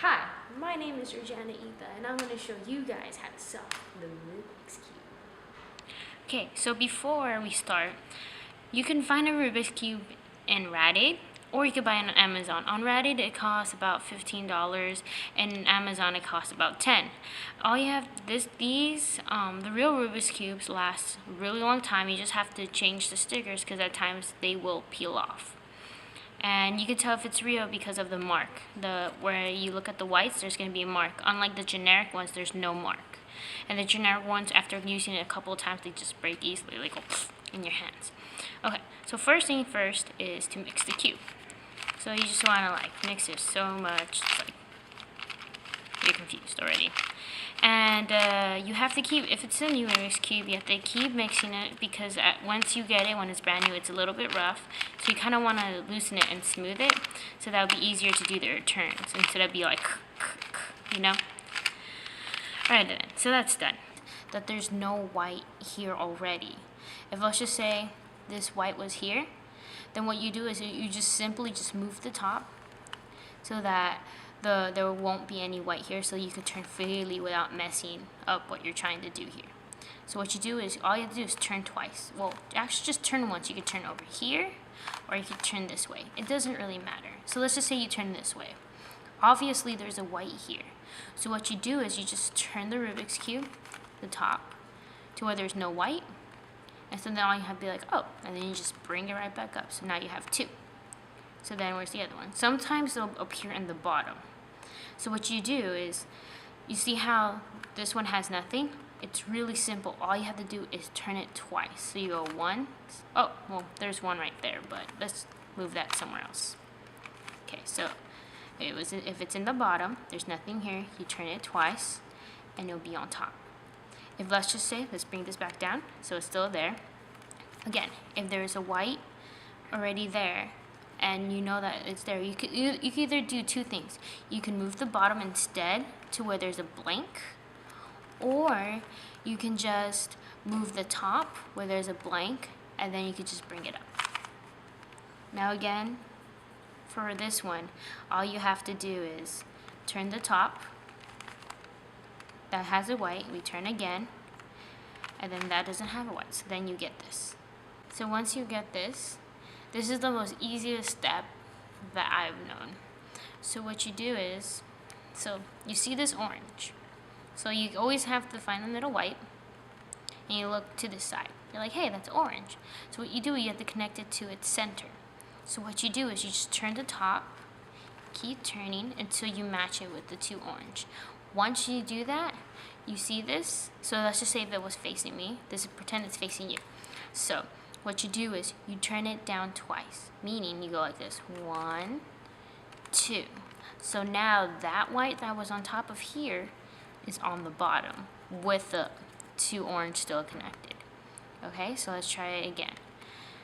Hi, my name is Regina Etha, and I'm going to show you guys how to solve the Rubik's Cube. Okay, so before we start, you can find a Rubik's Cube in Rite Aid, or you could buy it on Amazon. On Rite Aid, it costs about $15, and in Amazon, it costs about $10. All you have, the real Rubik's Cubes last a really long time. You just have to change the stickers because at times they will peel off. And you can tell if it's real because of the mark. Where you look at the whites, there's going to be a mark. Unlike the generic ones, there's no mark. And the generic ones, after using it a couple of times, they just break easily, like in your hands. Okay, so first thing first is to mix the cube. So you just want to mix it so much, it's you're confused already. And you have to keep, if it's a new Rubik's Cube, you have to keep mixing it because once you get it, when it's brand new, it's a little bit rough. So you kind of want to loosen it and smooth it so that would be easier to do the returns instead of be you know? Alright then, so that's done. That there's no white here already. If let's just say this white was here, then what you do is you just simply move the top so that there won't be any white here, so you can turn freely without messing up what you're trying to do here. So what you do is, all you have to do is turn twice. Well, actually just turn once. You can turn over here, or you can turn this way. It doesn't really matter. So let's just say you turn this way. Obviously there's a white here. So what you do is you just turn the Rubik's Cube, the top, to where there's no white. And so then all you have to be like, oh, and then you just bring it right back up. So now you have two. So then where's the other one? Sometimes they'll appear in the bottom. So what you do is, you see how this one has nothing? It's really simple. All you have to do is turn it twice. So you go one, oh, well, there's one right there, but let's move that somewhere else. Okay, so if it's in the bottom, there's nothing here, you turn it twice, and it'll be on top. If let's just say, let's bring this back down, so it's still there. Again, if there is a white already there, and you know that it's there, you can either do two things. You can move the bottom instead to where there's a blank, or you can just move the top where there's a blank, and then you can just bring it up. Now again, for this one, all you have to do is turn the top that has a white, we turn again, and then that doesn't have a white, so then you get this. So once you get this is the most easiest step that I've known. So what you do is, so you see this orange. So you always have to find the little white, and you look to this side. You're like, hey, that's orange. So what you do, you have to connect it to its center. So what you do is you just turn the top, keep turning until you match it with the two orange. Once you do that, you see this. So let's just say if it was facing me, pretend it's facing you. So what you do is you turn it down twice, meaning you go like this, 1, 2. So now that white that was on top of here is on the bottom with the two orange still connected. Okay, so let's try it again.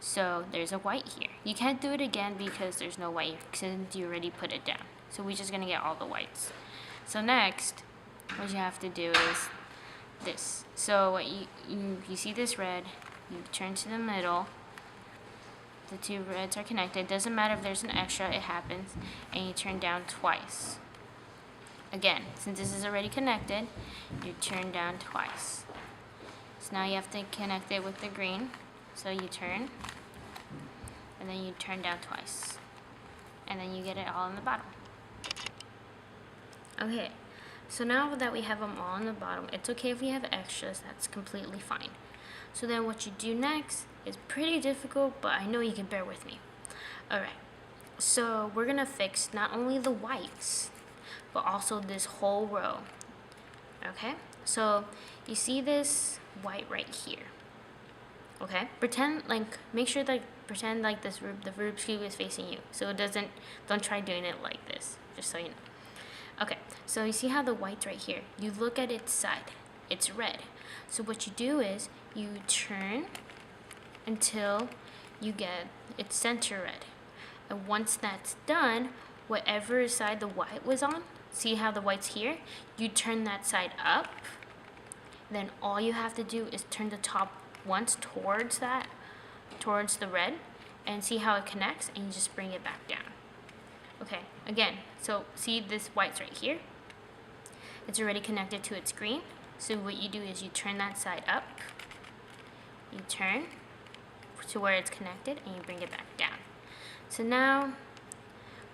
So there's a white here. You can't do it again because there's no white since you already put it down. So we're just gonna get all the whites. So next, what you have to do is this. So what you see this red, you turn to the middle, the two reds are connected. It doesn't matter if there's an extra, it happens, and you turn down twice. Again, since this is already connected, you turn down twice. So now you have to connect it with the green. So you turn, and then you turn down twice. And then you get it all in the bottom. Okay, so now that we have them all on the bottom, it's okay if we have extras, that's completely fine. So then what you do next is pretty difficult, but I know you can bear with me. Alright, so we're gonna fix not only the whites, but also this whole row. Okay, so you see this white right here. Okay, make sure that pretend like the Rubik's Cube is facing you. So don't try doing it like this, just so you know. Okay, so you see how the white's right here. You look at its side, it's red. So what you do is you turn until you get its center red. And once that's done, whatever side the white was on, see how the white's here? You turn that side up. Then all you have to do is turn the top once towards the red, and see how it connects, and you just bring it back down. Okay, again, so see this white's right here? It's already connected to its green. So what you do is you turn that side up, you turn to where it's connected, and you bring it back down. So now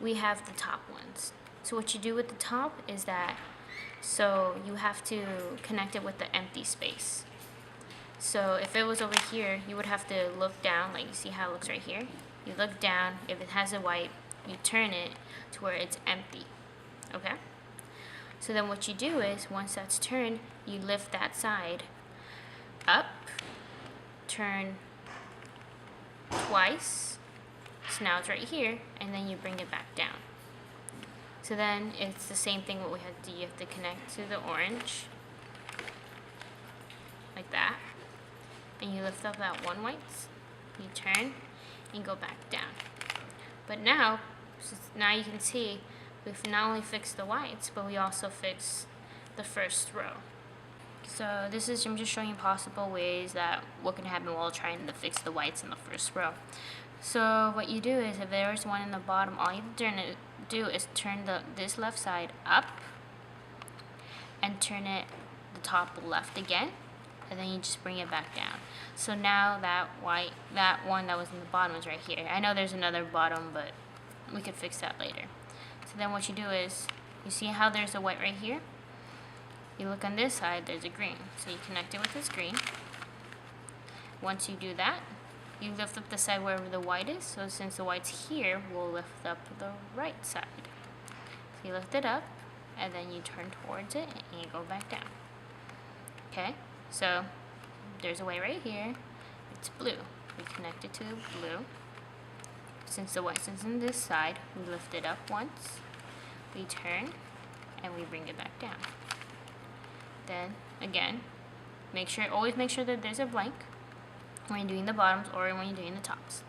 we have the top ones. So what you do with the top is that, so you have to connect it with the empty space. So if it was over here, you would have to look down, like you see how it looks right here? You look down, if it has a white, you turn it to where it's empty, okay? So then what you do is, once that's turned, you lift that side up, turn twice, so now it's right here, and then you bring it back down. So then it's the same thing what we have to do. You have to connect to the orange, like that, and you lift up that one white, you turn, and go back down. But now you can see we've not only fixed the whites, but we also fixed the first row. So this is, I'm just showing you possible ways that what can happen while trying to fix the whites in the first row. So what you do is, if there's one in the bottom, all you have to do is turn this left side up and turn it the top left again, and then you just bring it back down. So now that one that was in the bottom is right here. I know there's another bottom, but we could fix that later. So then what you do is, you see how there's a white right here? You look on this side, there's a green. So you connect it with this green. Once you do that, you lift up the side wherever the white is. So since the white's here, we'll lift up the right side. So you lift it up, and then you turn towards it, and you go back down. Okay, so there's a white right here. It's blue. We connect it to blue. Since the white is in this side, we lift it up once, we turn, and we bring it back down. Then, again, always make sure that there's a blank when you're doing the bottoms or when you're doing the tops.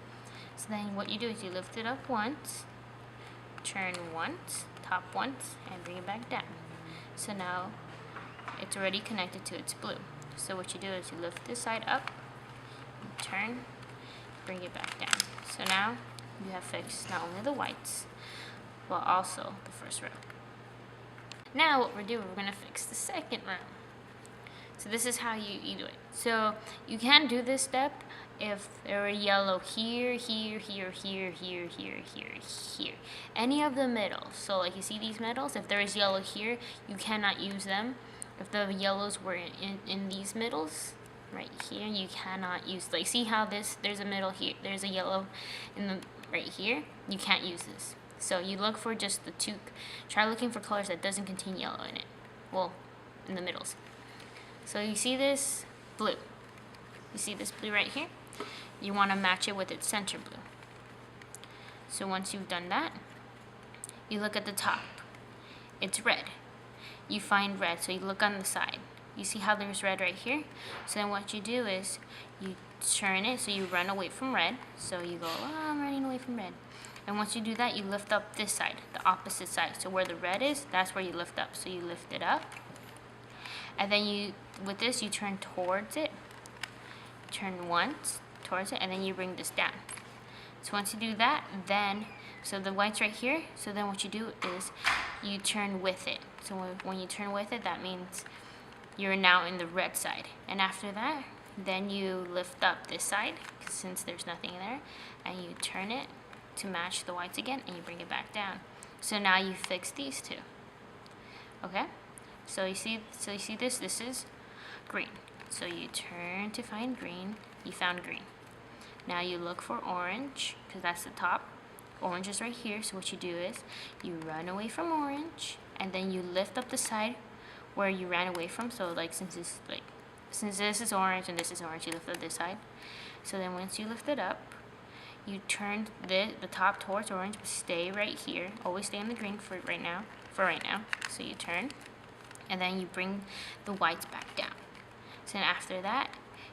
So then what you do is you lift it up once, turn once, top once, and bring it back down. So now it's already connected to its blue. So what you do is you lift this side up, turn, bring it back down. So now you have fixed not only the whites, but also the first row. Now what we're doing, we're going to fix the second row. So this is how you do it. So you can do this step if there are yellow here, here, here, here, here, here, here, here. Any of the middles. So like you see these middles, if there is yellow here, you cannot use them. If the yellows were in these middles, right here, you cannot use, like see how there's a middle here, there's a yellow right here, you can't use this. So you look for just the two, try looking for colors that doesn't contain yellow in it. Well, in the middles. So you see this blue. You see this blue right here? You want to match it with its center blue. So once you've done that, you look at the top. It's red. You find red, so you look on the side. You see how there's red right here? So then what you do is you turn it, so you run away from red. So you go, oh, I'm running away from red. And once you do that, you lift up this side, the opposite side. So where the red is, that's where you lift up. So you lift it up. And then with this, you turn towards it. Turn once towards it, and then you bring this down. So once you do that, so the white's right here. So then what you do is you turn with it. So when you turn with it, that means you're now in the red side. And after that, then you lift up this side, since there's nothing there, and you turn it to match the whites again, and you bring it back down. So now you fix these two. Okay? So you see this is green. So you turn to find green, you found green. Now you look for orange, because that's the top. Orange is right here, so what you do is you run away from orange, and then you lift up the side where you ran away from. So like since this is orange and this is orange, you lift up this side. So then once you lift it up, you turn the top towards orange, but stay right here. Always stay on the green for right now. So you turn, and then you bring the whites back down. So then after that,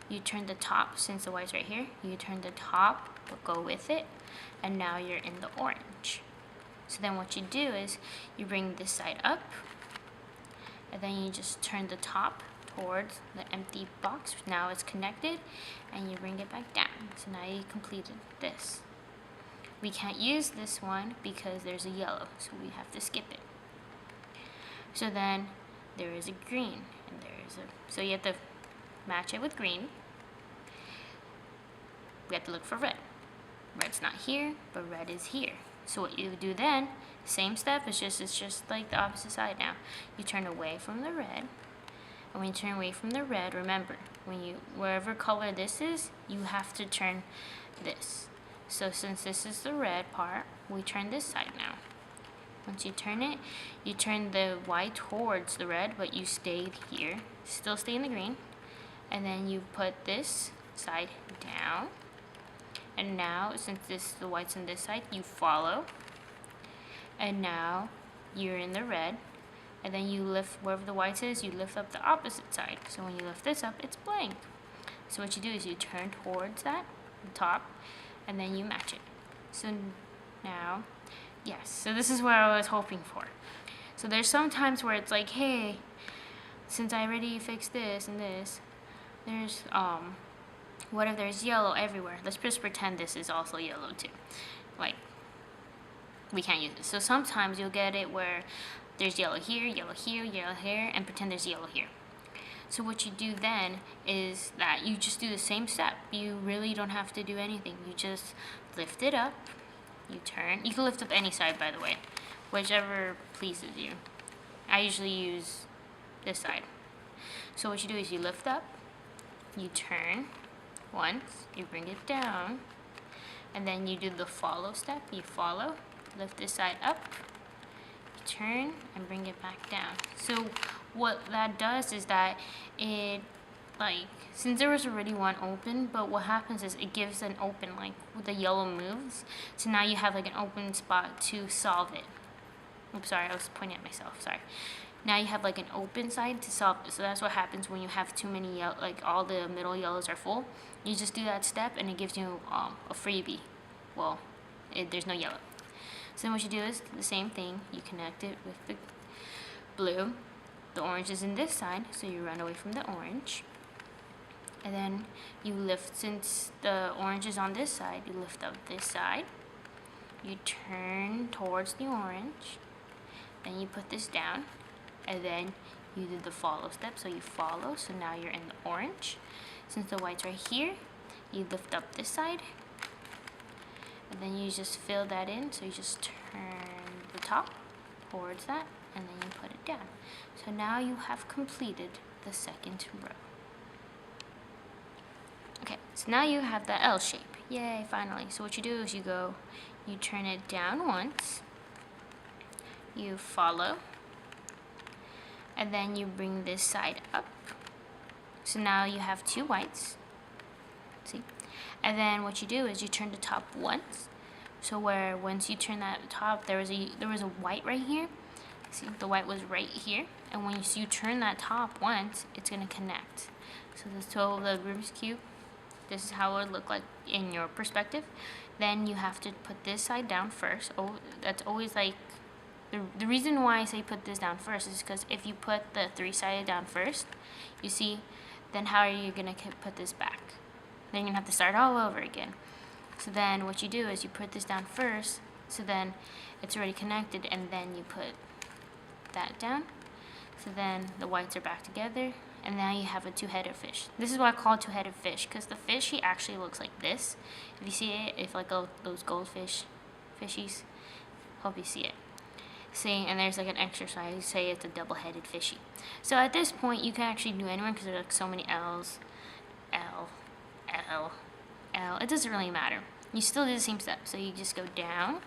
you turn the top, since the white's right here, you turn the top, but go with it, and now you're in the orange. So then what you do is you bring this side up, and then you just turn the top towards the empty box. Now it's connected, and you bring it back down. So now you completed this. we can't use this one because there's a yellow, so we have to skip it. So then there is a green, and there is a, so you have to match it with green. We have to look for red. Red's not here, but red is here. So what you do then, same step, it's just like the opposite side now. You turn away from the red, and when you turn away from the red, remember, wherever color this is, you have to turn this. So since this is the red part, we turn this side now. Once you turn it, you turn the white towards the red, but you stay here, still stay in the green, and then you put this side down. And now, since the white's on this side, you follow. And now you're in the red. And then you lift, wherever the white is, you lift up the opposite side. So when you lift this up, it's blank. So what you do is you turn towards that, the top, and then you match it. So now, yes, so this is what I was hoping for. So there's some times where it's like, hey, since I already fixed this and this, there's, what if there's yellow everywhere? Let's just pretend this is also yellow too. Like, we can't use this. So sometimes you'll get it where there's yellow here, yellow here, yellow here, and pretend there's yellow here. So what you do then is that you just do the same step. You really don't have to do anything. You just lift it up, you turn. You can lift up any side, by the way, whichever pleases you. I usually use this side. So what you do is you lift up, you turn once, you bring it down, and then you do the follow step. You follow, lift this side up, you turn, and bring it back down. So what that does is that it, like, since there was already one open, but what happens is it gives an open, like, with the yellow moves, so now you have like an open spot to solve it. Oops, sorry, I was pointing at myself, sorry. Now you have like an open side to solve it. So that's what happens when you have too many, like all the middle yellows are full. You just do that step and it gives you a freebie. Well, there's no yellow. So then what you do is the same thing. You connect it with the blue. The orange is in this side, so you run away from the orange. And then you lift, since the orange is on this side, you lift up this side. You turn towards the orange. Then you put this down. And then you do the follow step, so you follow, so now you're in the orange. Since the white's right here, you lift up this side, and then you just fill that in, so you just turn the top towards that, and then you put it down. So now you have completed the second row. Okay, so now you have the L shape. Yay, finally. So what you do is you turn it down once, you follow, and then you bring this side up. So now you have two whites. See? And then what you do is you turn the top once. So where once you turn that top, there was a white right here. See, the white was right here. And when you turn that top once, it's gonna connect. So the Rubik's Cube, this is how it would look like in your perspective. Then you have to put this side down first. Oh, that's always like, the reason why I say put this down first is because if you put the three-sided down first, you see, then how are you going to put this back? Then you're going to have to start all over again. So then what you do is you put this down first, so then it's already connected, and then you put that down. So then the whites are back together, and now you have a two-headed fish. This is what I call two-headed fish, because the fish, he actually looks like this. If you see it, if like those goldfish, fishies, hope you see it. See, and there's like an exercise, say it's a double-headed fishy. So at this point, you can actually do anyone because there's like so many L's, L, L, L. It doesn't really matter. You still do the same step. So you just go down,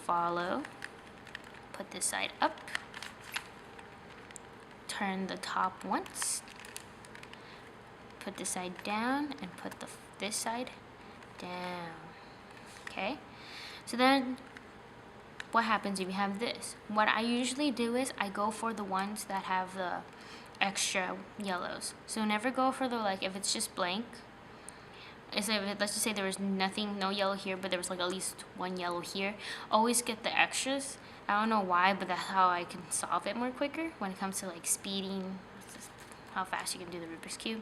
follow, put this side up, turn the top once, put this side down, and put this side down. Okay? So then what happens if you have this? What I usually do is I go for the ones that have the extra yellows. So never go for the, like, if it's just blank. Let's just say there was nothing, no yellow here, but there was like at least one yellow here. Always get the extras. I don't know why, but that's how I can solve it more quicker when it comes to like speeding, how fast you can do the Rubik's Cube.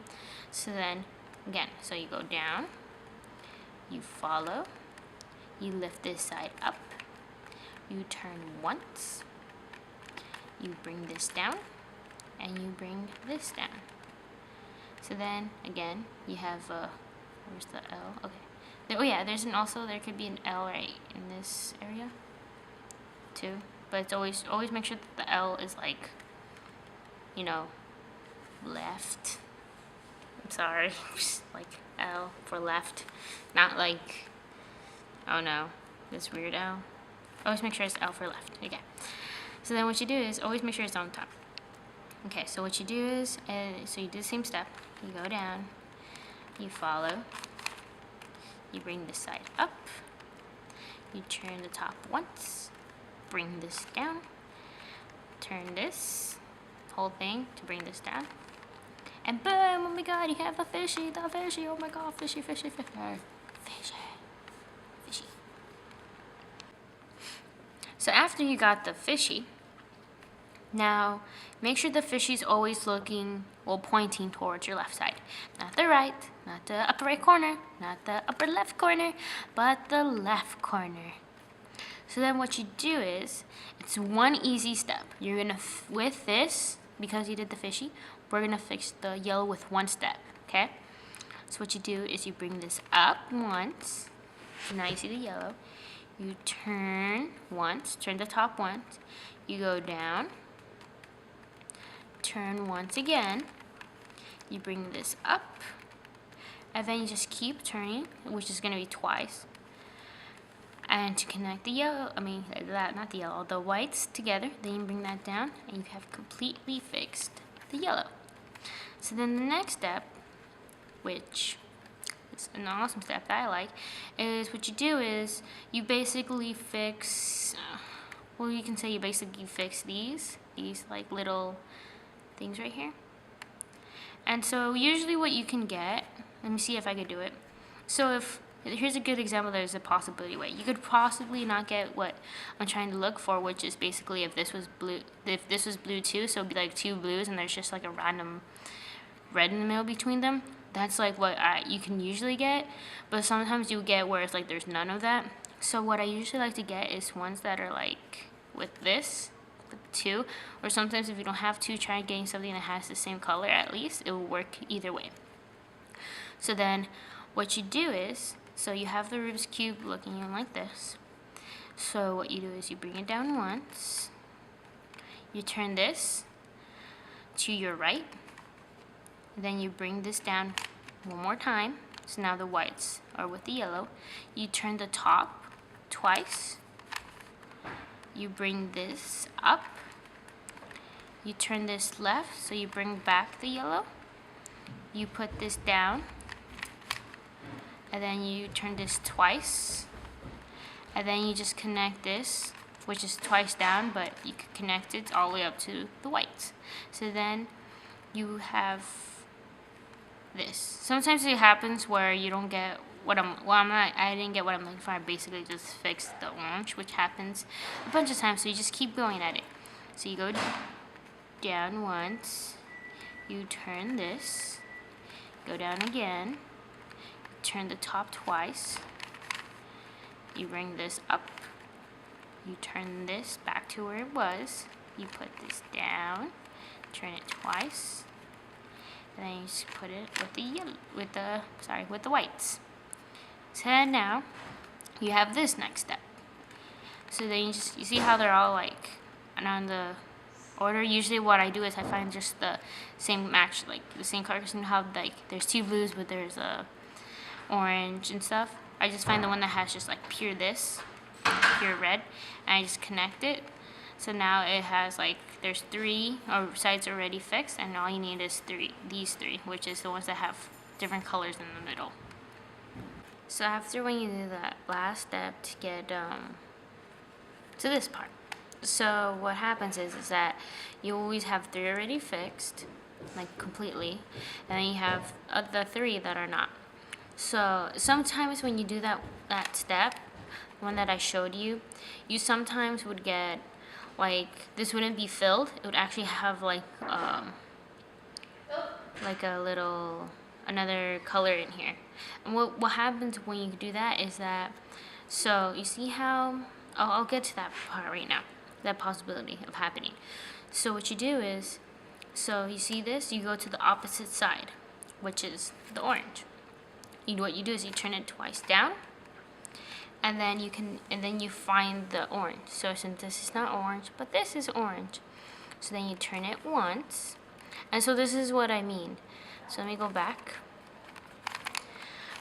So then, again, so you go down, you follow, you lift this side up, you turn once, you bring this down, and you bring this down. So then again, you have where's the L? Okay. Oh yeah, there could be an L right in this area too. But it's always make sure that the L is like, you know, left. I'm sorry, like L for left, not like, oh no, this weird L. Always make sure it's L for left. Okay. So then what you do is always make sure it's on top. Okay, so what you do is, so you do the same step. You go down, you follow, you bring this side up, you turn the top once, bring this down, turn this whole thing to bring this down, and boom, oh my god, you have the fishy, oh my god, fishy. So after you got the fishy, now make sure the fishy's always looking, well, pointing towards your left side. Not the right, not the upper right corner, not the upper left corner, but the left corner. So then what you do is, it's one easy step. You're gonna, with this, because you did the fishy, we're gonna fix the yellow with one step, okay? So what you do is you bring this up once, so now you see the yellow. You turn once, turn the top once, you go down, turn once again, you bring this up, and then you just keep turning, which is going to be twice. And to connect the yellow, not the yellow, the whites together, then you bring that down, and you have completely fixed the yellow. So then the next step, which is an awesome step that I like, is what you do is you basically fix, well, you can say you basically fix these like little things right here. And so usually what you can get, let me see if I could do it. So here's a good example. There's a possibility way. You could possibly not get what I'm trying to look for, which is basically if this was blue too, so it'd be like two blues and there's just like a random red in the middle between them. That's like what you can usually get, but sometimes you get where it's like there's none of that. So what I usually like to get is ones that are like with this, with two, or sometimes if you don't have two, try getting something that has the same color at least. It will work either way. So then what you do is, so you have the Rubik's Cube looking like this. So what you do is you bring it down once, you turn this to your right, then you bring this down one more time. So now the whites are with the yellow. You turn the top twice, you bring this up, you turn this left, so you bring back the yellow, you put this down, and then you turn this twice, and then you just connect this, which is twice down, but you can connect it all the way up to the whites. So then you have this. Sometimes it happens where you don't get what I didn't get what I'm looking for. I basically just fixed the orange, which happens a bunch of times, so you just keep going at it. So you go down once, you turn this, go down again, turn the top twice, you bring this up, you turn this back to where it was, you put this down, turn it twice, and then you just put it with the yellow, with the whites. So now you have this next step. So then you see how they're all like on the order. Usually what I do is I find just the same match, like the same color. You know how like there's two blues but there's a orange and stuff. I just find the one that has just like pure red, and I just connect it. So now it has like, there's three sides already fixed, and all you need is these three, which is the ones that have different colors in the middle. So after when you do that last step to get to this part, so what happens is that you always have three already fixed, like completely, and then you have the three that are not. So sometimes when you do that step, the one that I showed you, you sometimes would get like, this wouldn't be filled. It would actually have like a little another color in here. And what happens when you do that is that, So you see how, I'll get to that part right now, that possibility of happening. So what you do is, so you see this, you go to the opposite side, which is the orange. What you do is you turn it twice down, and then you find the orange. So since this is not orange, but this is orange, so then you turn it once, and so this is what I mean. So let me go back.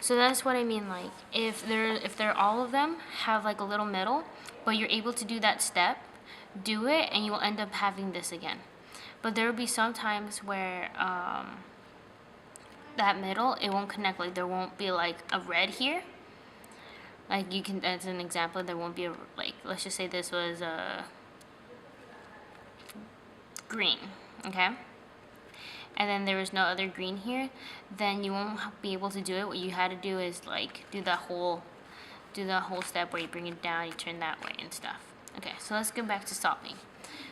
So that's what I mean, like if they're all of them have like a little middle, but you're able to do that step, do it, and you will end up having this again. But there will be some times where that middle, it won't connect, like there won't be like a red here. Like you can, as an example, there won't be a, like, let's just say this was a green, okay? And then there was no other green here, then you won't be able to do it. What you had to do is like do the whole step where you bring it down, you turn that way and stuff. Okay, so let's go back to solving.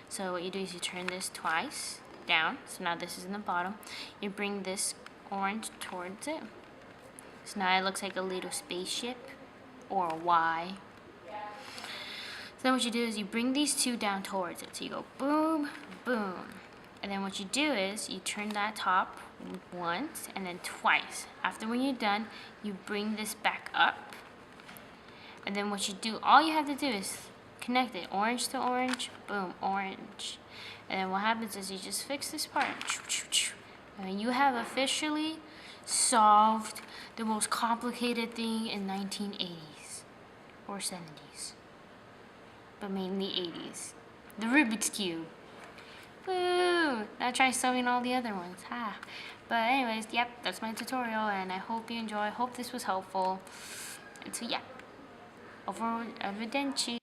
So what you do is you turn this twice down. So now this is in the bottom. You bring this orange towards it. So now it looks like a little spaceship or a Y. So then what you do is you bring these two down towards it. So you go boom, boom. And then what you do is you turn that top once and then twice. After when you're done, you bring this back up. And then what you do, all you have to do is connect it, orange to orange, boom, orange. And then what happens is you just fix this part. And you have officially solved the most complicated thing in 1980s or 70s, but mainly 80s. The Rubik's Cube. Woo! Now try solving all the other ones. Ha! But anyways, yep, that's my tutorial, and I hope you enjoy. I hope this was helpful. And so yeah, arrivederci.